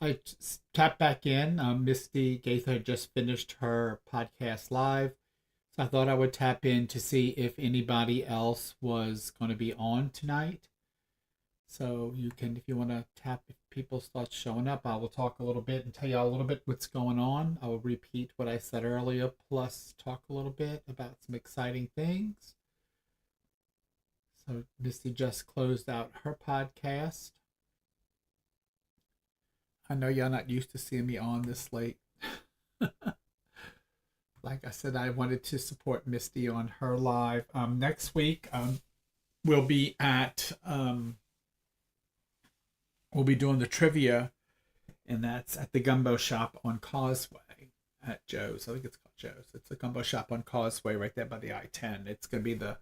I tapped back in. Misty Gaither had just finished her podcast live. So I thought I would tap in to see if anybody else was going to be on tonight. So you can, if you want to tap, if people start showing up, I will talk a little bit and tell you all a little bit what's going on. I will repeat what I said earlier, plus talk a little bit about some exciting things. So Misty just closed out her podcast. I know y'all not used to seeing me on this late. Like I said, I wanted to support Misty on her live. Next week, we'll be at we'll be doing the trivia, and that's at the Gumbo Shop on Causeway at Joe's. I think it's called Joe's. It's a Gumbo Shop on Causeway right there by the I-10. It's going to be the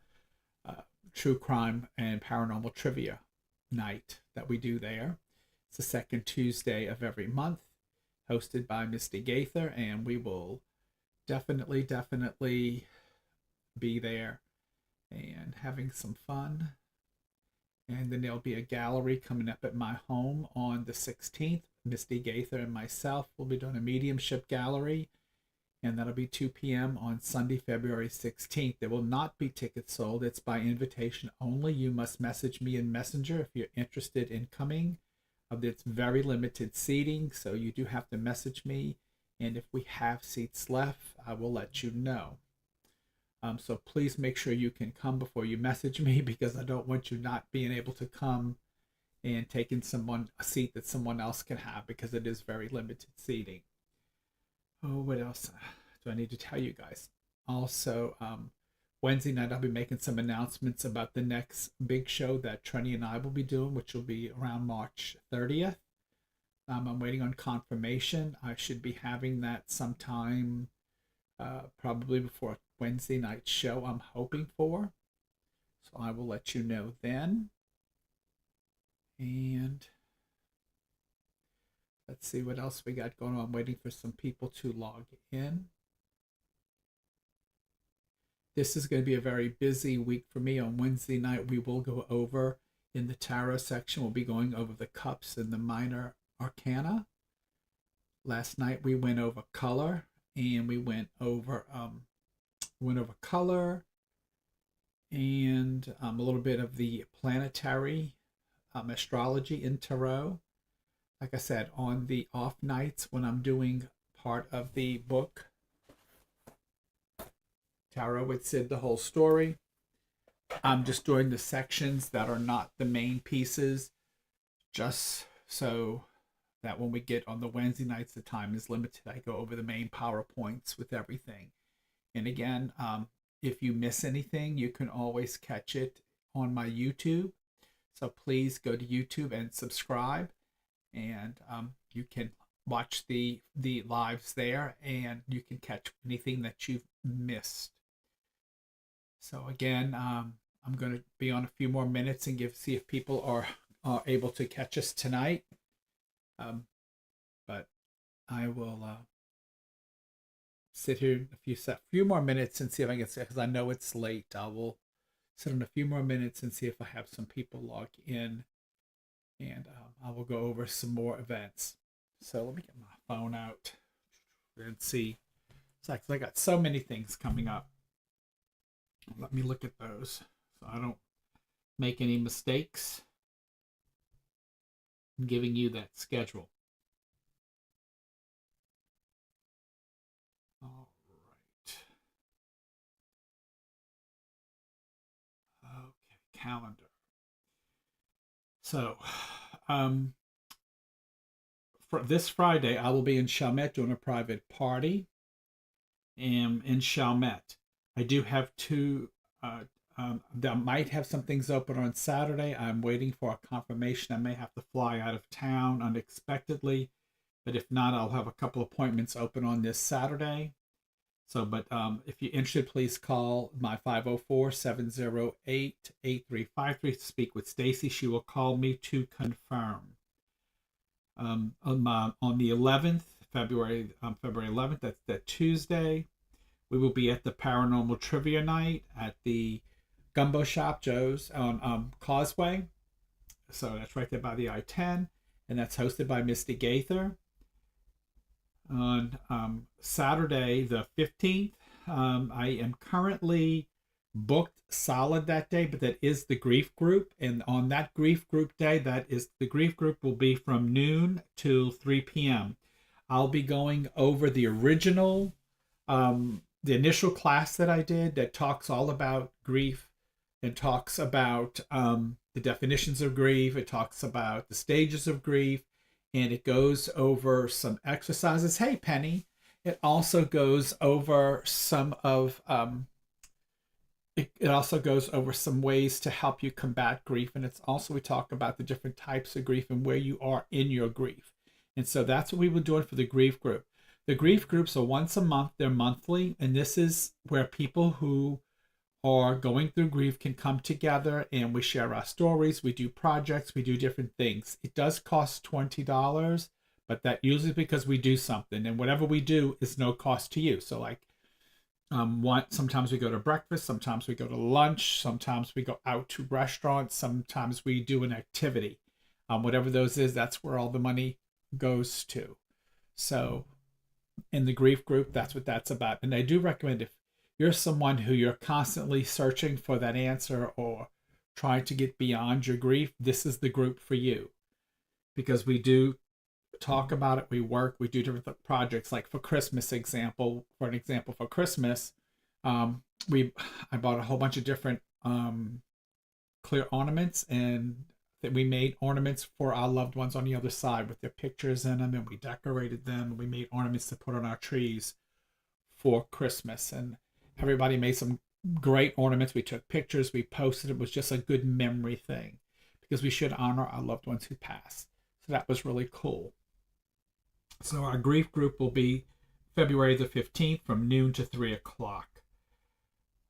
true crime and paranormal trivia night that we do there. It's the second Tuesday of every month, hosted by Misty Gaither, and we will definitely be there and having some fun. And then there'll be a gallery coming up at my home on the 16th. Misty Gaither and myself will be doing a mediumship gallery, and that'll be 2 p.m. on Sunday, February 16th. There will not be tickets sold. It's by invitation only. You must message me in Messenger if you're interested in coming. It's very limited seating, so you do have to message me. And if we have seats left, I will let you know. So please make sure you can come before you message me, because I don't want you not being able to come and taking a seat that someone else can have, because it is very limited seating. Oh, what else do I need to tell you guys? Also, Wednesday night I'll be making some announcements about the next big show that Trenny and I will be doing, which will be around March 30th. I'm waiting on confirmation. I should be having that sometime probably before Wednesday night show, I'm hoping for. So I will let you know then. And let's see what else we got going on. I'm waiting for some people to log in. This is going to be a very busy week for me. On Wednesday night, we will go over, in the tarot section, we'll be going over the cups and the minor arcana. Last night we went over color, and we went over color and a little bit of the planetary astrology in tarot. Like I said, on the off nights when I'm doing part of the book Tarot with Sid, the whole story, I'm just doing the sections that are not the main pieces, just so that when we get on the Wednesday nights, the time is limited. I go over the main PowerPoints with everything. And again, if you miss anything, you can always catch it on my YouTube. So please go to YouTube and subscribe, and you can watch the lives there, and you can catch anything that you've missed. So again, I'm going to be on a few more minutes and see if people are able to catch us tonight. But I will sit here a few more minutes and see if I can, because I know it's late. I will sit in a few more minutes and see if I have some people log in, and I will go over some more events. So let me get my phone out and see. So I got so many things coming up. Let me look at those so I don't make any mistakes in giving you that schedule. All right. Okay, calendar. So, for this Friday, I will be in Chalmette doing a private party. In Chalmette, I do have two. I might have some things open on Saturday. I'm waiting for a confirmation. I may have to fly out of town unexpectedly, but if not, I'll have a couple appointments open on this Saturday. So, but if you're interested, please call my 504-708-8353 to speak with Stacy. She will call me to confirm. On the 11th, February 11th, that's that Tuesday, we will be at the Paranormal Trivia Night at the Gumbo Shop, Joe's, on Causeway. So that's right there by the I-10. And and that's hosted by Misty Gaither. On Saturday, the 15th, I am currently booked solid that day, but that is the grief group. And on that grief group day, the grief group will be from noon to 3 p.m. I'll be going over the original, the initial class that I did that talks all about grief and talks about the definitions of grief. It talks about the stages of grief, and it goes over some exercises. Hey, Penny. It also goes over some of it also goes over some ways to help you combat grief, and it's also we talk about the different types of grief and where you are in your grief. And so that's what we were doing for the grief group. The grief groups are once a month. They're monthly, and this is where people who are going through grief can come together and we share our stories. We do projects. We do different things. It does cost $20, but that usually is because we do something, and whatever we do is no cost to you. So like sometimes we go to breakfast, sometimes we go to lunch, sometimes we go out to restaurants, sometimes we do an activity. Whatever those is, that's where all the money goes to. So in the grief group, that's what that's about. And I do recommend, if you're someone who you're constantly searching for that answer or trying to get beyond your grief, this is the group for you, because we do talk about it, we work, we do different projects. Like for Christmas for Christmas, I bought a whole bunch of different clear ornaments, and that we made ornaments for our loved ones on the other side with their pictures in them, and we decorated them, and we made ornaments to put on our trees for Christmas, and everybody made some great ornaments. We took pictures, we posted. It was just a good memory thing, because we should honor our loved ones who passed. So that was really cool. So our grief group will be February the 15th from noon to 3 o'clock.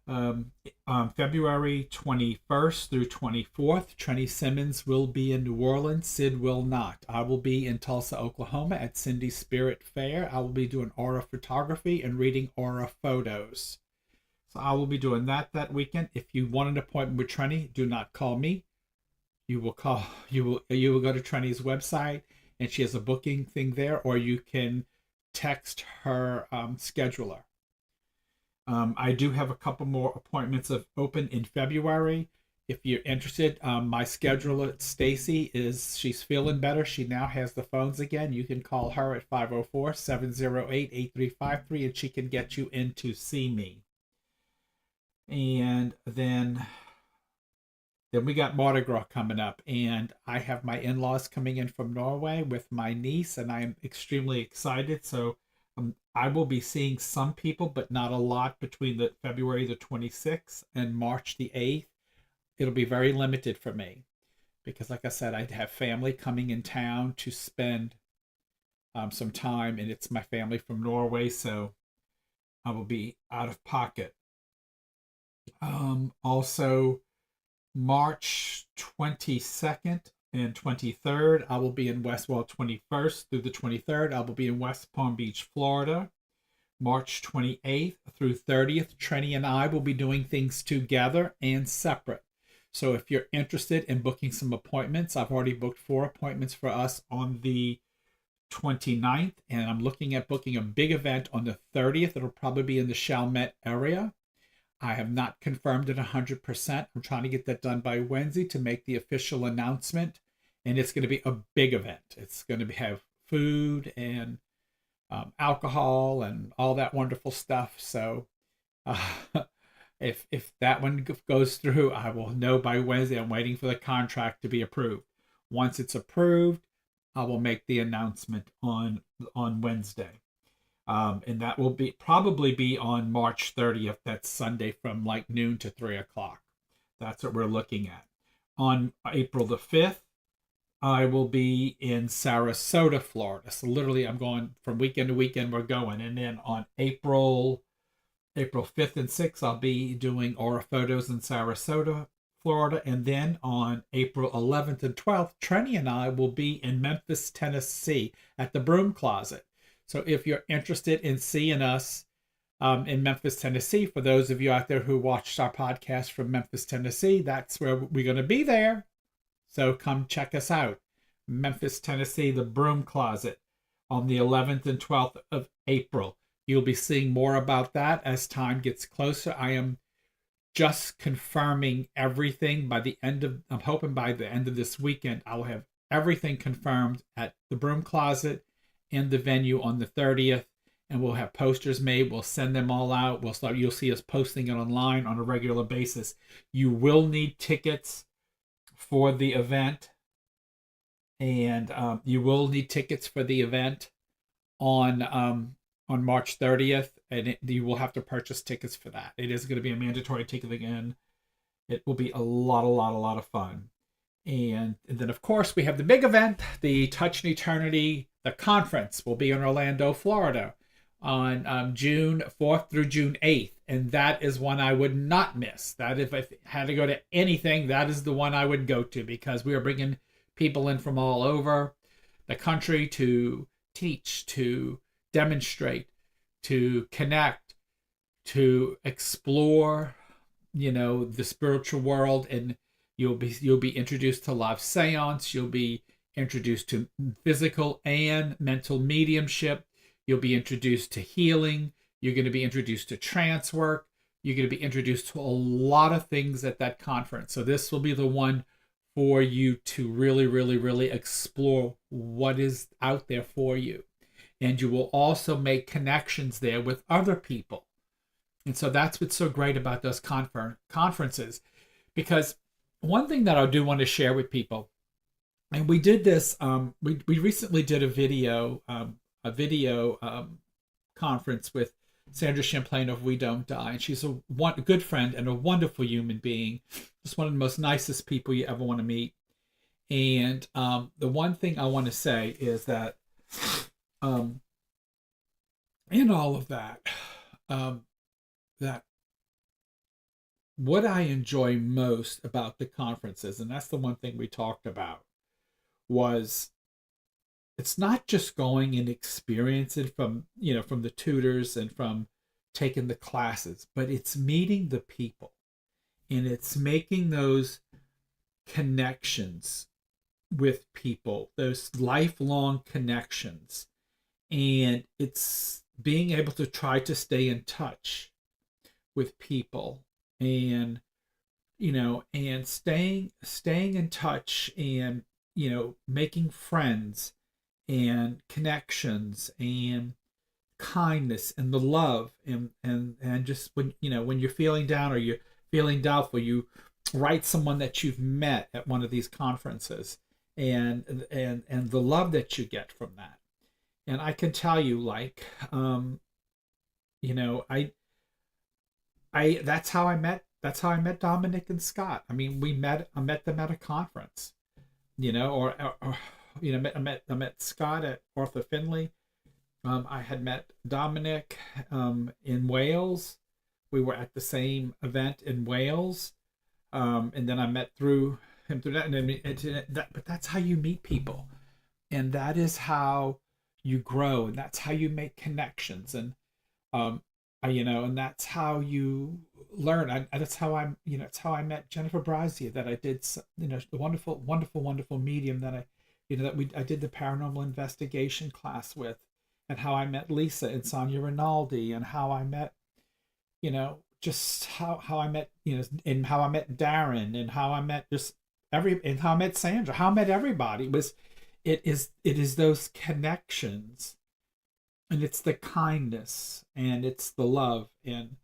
February 21st through 24th, Trenny Simmons will be in New Orleans. Sid will not. I will be in Tulsa, Oklahoma at Cindy's Spirit Fair. I will be doing aura photography and reading aura photos. So I will be doing that weekend. If you want an appointment with Trenny, do not call me. You will go to Trenny's website, and she has a booking thing there, or you can text her scheduler. I do have a couple more appointments open in February. If you're interested, my scheduler, Stacy, she's feeling better. She now has the phones again. You can call her at 504-708-8353, and she can get you in to see me. And then we got Mardi Gras coming up, and I have my in-laws coming in from Norway with my niece, and I'm extremely excited. So I will be seeing some people, but not a lot, between the February the 26th and March the 8th. It'll be very limited for me because, like I said, I have family coming in town to spend some time, and it's my family from Norway, so I will be out of pocket. Also, March 22nd and 23rd, I will be in 21st through the 23rd, I will be in West Palm Beach, Florida. March 28th through 30th, Trenny and I will be doing things together and separate. So if you're interested in booking some appointments, I've already booked 4 appointments for us on the 29th, and I'm looking at booking a big event on the 30th. It'll probably be in the Chalmette area. I have not confirmed it 100%. I'm trying to get that done by Wednesday to make the official announcement. And it's going to be a big event. It's going to have food and alcohol and all that wonderful stuff. So if that one goes through, I will know by Wednesday. I'm waiting for the contract to be approved. Once it's approved, I will make the announcement on Wednesday. And that will probably be on March 30th. That's Sunday from like noon to 3 o'clock. That's what we're looking at. On April the 5th, I will be in Sarasota, Florida. So literally I'm going from weekend to weekend, we're going. And then on April 5th and 6th, I'll be doing aura photos in Sarasota, Florida. And then on April 11th and 12th, Trenny and I will be in Memphis, Tennessee at the Broom Closet. So if you're interested in seeing us in Memphis, Tennessee, for those of you out there who watched our podcast from Memphis, Tennessee, that's where we're going to be there. So come check us out. Memphis, Tennessee, the Broom Closet on the 11th and 12th of April. You'll be seeing more about that as time gets closer. I am just confirming everything by the end of, I'm hoping by the end of this weekend, I'll have everything confirmed at the Broom Closet and the venue on the 30th. And we'll have posters made. We'll send them all out. You'll see us posting it online on a regular basis. You will need tickets for the event. And you will need tickets for the event on March 30th, and you will have to purchase tickets for that. It is going to be a mandatory ticket again. It will be a lot of fun. And then, of course, we have the big event, the Touch in Eternity, the conference will be in Orlando, Florida on June 4th through June 8th. And that is one I would not miss. That if I had to go to anything, that is the one I would go to, because we are bringing people in from all over the country to teach, to demonstrate, to connect, to explore, the spiritual world. And you'll be introduced to live seance. You'll be introduced to physical and mental mediumship. You'll be introduced to healing. You're going to be introduced to trance work. You're going to be introduced to a lot of things at that conference. So this will be the one for you to really explore what is out there for you. And you will also make connections there with other people. And so that's what's so great about those conferences. Because one thing that I do want to share with people, and we did this, we recently did a video conference with Sandra Champlain of We Don't Die. And she's a good friend and a wonderful human being. Just one of the most nicest people you ever want to meet. And the one thing I want to say is that in all of that, that what I enjoy most about the conferences, and that's the one thing we talked about, was it's not just going and experiencing from the tutors and from taking the classes, but it's meeting the people, and it's making those connections with people, those lifelong connections. And it's being able to try to stay in touch with people, and and staying in touch, and making friends and connections and kindness and the love, and just when you're feeling down or you're feeling doubtful, you write someone that you've met at one of these conferences, and the love that you get from that. And I can tell you, like, I that's how I met Dominic and Scott. I mean, I met them at a conference, I met Scott at Arthur Finley. I had met Dominic in Wales. We were at the same event in Wales, and then I met through him through that. But that's how you meet people, and that is how you grow, and that's how you make connections, and and that's how you learn. That's how it's how I met Jennifer Brazia, that I did, the wonderful medium that I did the paranormal investigation class with, and how I met Lisa and Sonia Rinaldi, and how I met, just how I met, and how I met Darren, and how I met and how I met Sandra, how I met everybody. It is those connections, and it's the kindness, and it's the love. And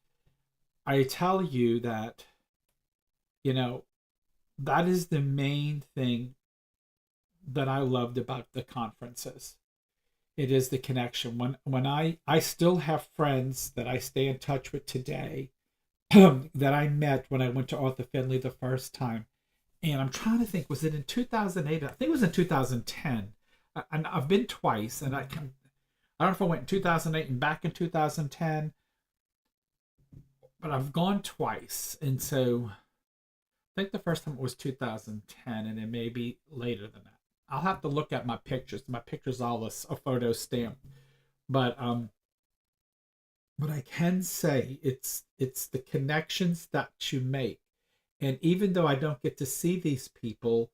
I tell you that, that is the main thing that I loved about the conferences. It is the connection. When I still have friends that I stay in touch with today that I met when I went to Arthur Finley the first time. And I'm trying to think, was it in 2008? I think it was in 2010. And I've been twice, and I don't know if I went in 2008 and back in 2010, but I've gone twice. And so I think the first time it was 2010, and it may be later than that. I'll have to look at my pictures. My picture's all a photo stamp. But I can say it's the connections that you make. And even though I don't get to see these people,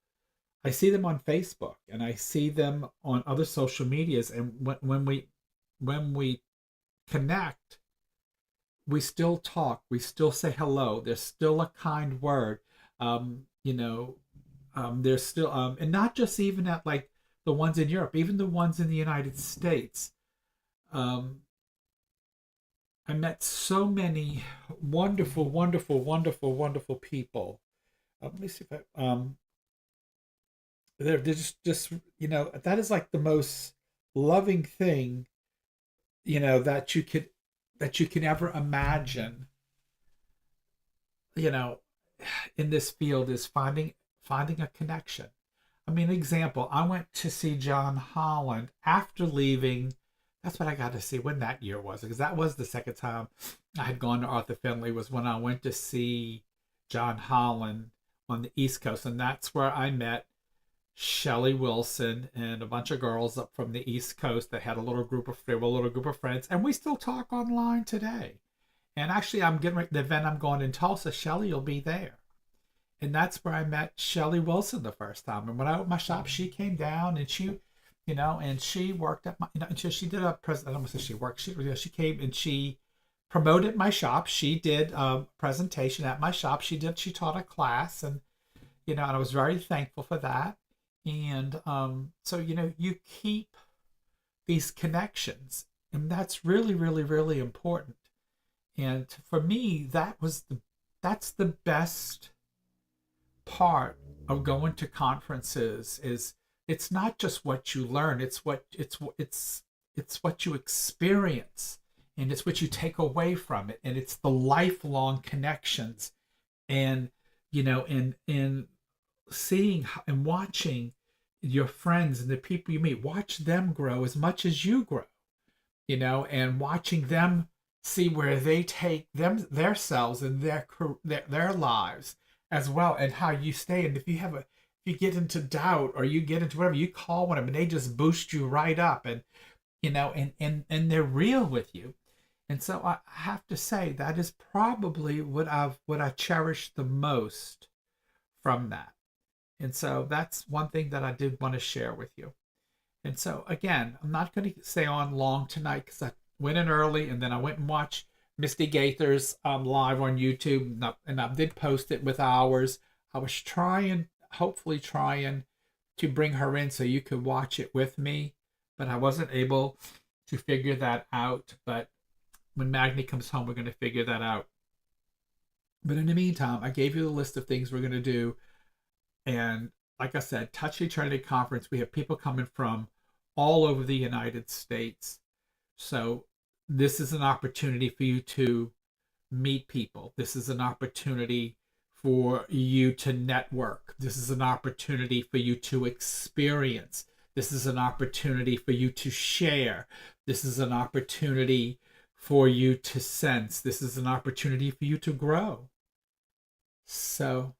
I see them on Facebook and I see them on other social medias, and when we connect, we still talk, we still say hello. There's still a kind word. You know, there's still and not just even at like the ones in Europe, even the ones in the United States. Um, I met so many wonderful, wonderful, wonderful, wonderful people. Let me see if I they're just that is like the most loving thing that you can ever imagine you know in this field is finding a connection. I mean, example, I went to see John Holland after leaving. That's what I got to see when that year was, because that was the second time I had gone to Arthur Findlay, was when I went to see John Holland on the East Coast, and that's where I met Shelley Wilson and a bunch of girls up from the East Coast that had they were a little group of friends, and we still talk online today. And actually, I'm getting ready, the event I'm going in Tulsa, Shelley will be there. And that's where I met Shelley Wilson the first time. And when I opened my shop, she came down and she worked at my, and she did a present. I don't want to say she worked. She came and she promoted my shop. She did a presentation at my shop. She taught a class, and I was very thankful for that. And so you keep these connections, and that's really, really, really important. And for me, that's the best part of going to conferences. Is it's not just what you learn, it's what you experience, and it's what you take away from it, and it's the lifelong connections. And in seeing and watching your friends and the people you meet, watch them grow as much as you grow, and watching them see where they take themselves and their lives as well, and how you stay. And if you get into doubt or you get into whatever, you call one of them and they just boost you right up, and and they're real with you. And so I have to say that is probably what I cherish the most from that. And so that's one thing that I did want to share with you. And so again, I'm not going to stay on long tonight because I went in early and then I went and watched Misty Gaither's live on YouTube, and I did post it with ours. I was hopefully trying to bring her in so you could watch it with me, but I wasn't able to figure that out. But when Magni comes home, we're going to figure that out. But in the meantime, I gave you the list of things we're going to do. And like I said, Touch Eternity Conference, we have people coming from all over the United States. So this is an opportunity for you to meet people. This is an opportunity for you to network. This is an opportunity for you to experience. This is an opportunity for you to share. This is an opportunity for you to sense. This is an opportunity for you to grow. So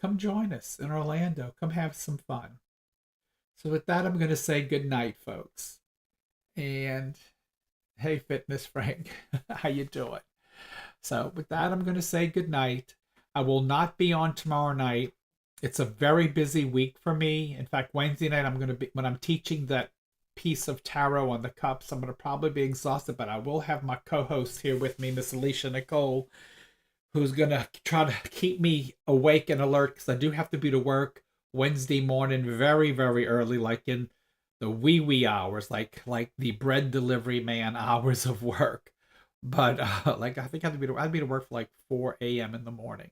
come join us in Orlando. Come have some fun. So with that, I'm going to say good night, folks. And hey, Fitness Frank, how you doing? So with that, I'm going to say good night. I will not be on tomorrow night. It's a very busy week for me. In fact, Wednesday night, when I'm teaching that piece of tarot on the cups, I'm going to probably be exhausted, but I will have my co-host here with me, Miss Alicia Nicole, who's going to try to keep me awake and alert, because I do have to be to work Wednesday morning very, very early, like in the wee hours, like the bread delivery man hours of work. But like I think I'd be to work for like 4 a.m. in the morning.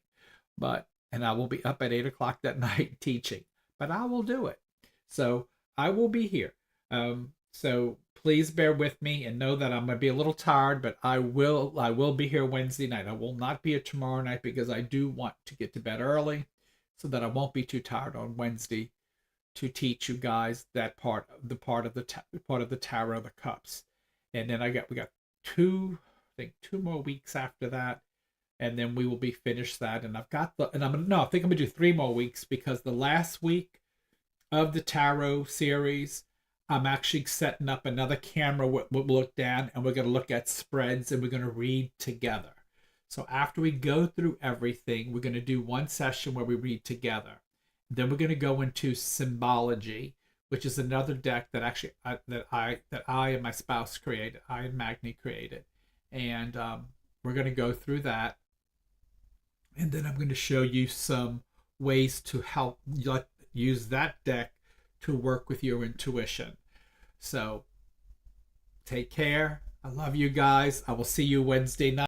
And I will be up at 8 o'clock that night teaching. But I will do it. So I will be here. So please bear with me and know that I'm going to be a little tired, but I will be here Wednesday night. I will not be here tomorrow night because I do want to get to bed early so that I won't be too tired on Wednesday to teach you guys that part of the Tarot of the Cups. And then we got two more weeks after that, and then we will be finished that. And I think I'm gonna do 3 more weeks, because the last week of the tarot series, I'm actually setting up another camera. We'll look down and we're going to look at spreads and we're going to read together. So after we go through everything, we're going to do one session where we read together. Then we're going to go into symbology, which is another deck that actually that I and my spouse created. I and Magni created, and we're going to go through that, and then I'm going to show you some ways to help use that deck to work with your intuition. So take care. I love you guys. I will see you Wednesday night.